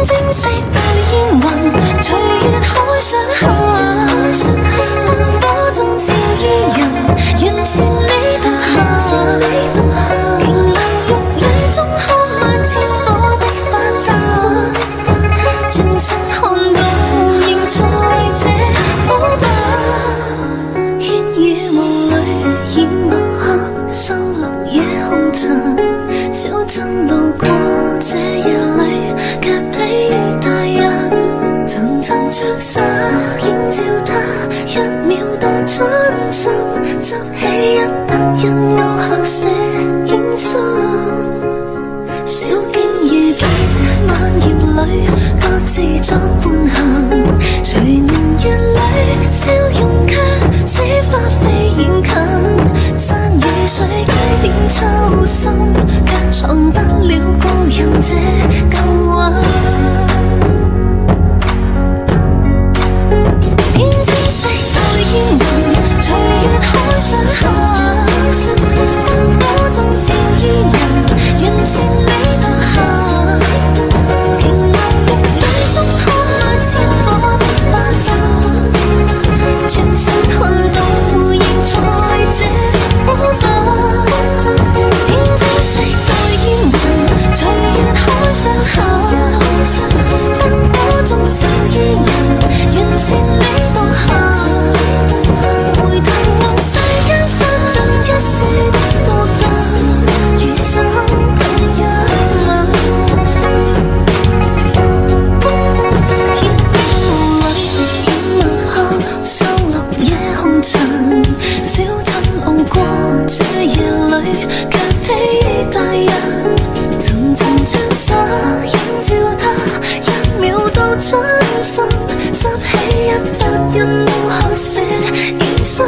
清晰到煙雲，隨月海上下，燈火中照依人，讓善美獨下。瓊樓玉宇中看萬千火的花綻，轉身看到仍在這火把。煙雨霧裏掩墨客，收錄夜紅塵。小鎮路過這夜裏，卻披大人。層層着紗映照他，一秒到真心。執起一筆印勾黑色影心。小徑遇見晚葉裏，各自作伴行。隨年月裏，笑容卻似花飛遠近。山與水幾點秋深，卻藏不了故人這舊魂。天清晰到煙雲，隨月海上下，燈火中照依人，讓善美獨下。瓊樓玉宇中看萬千火的花綻，轉身看到仍在這火把。天清晰到煙雲，隨月海上下，燈火中照依人，讓善美獨下。回頭望世間散盡一世的苦根，餘生等一吻。煙雨裏掩墨客，收錄夜紅塵。小鎮路過這夜裏，卻披大人。層層將紗映照他，一秒到真心。執起一筆印勾黑色影心。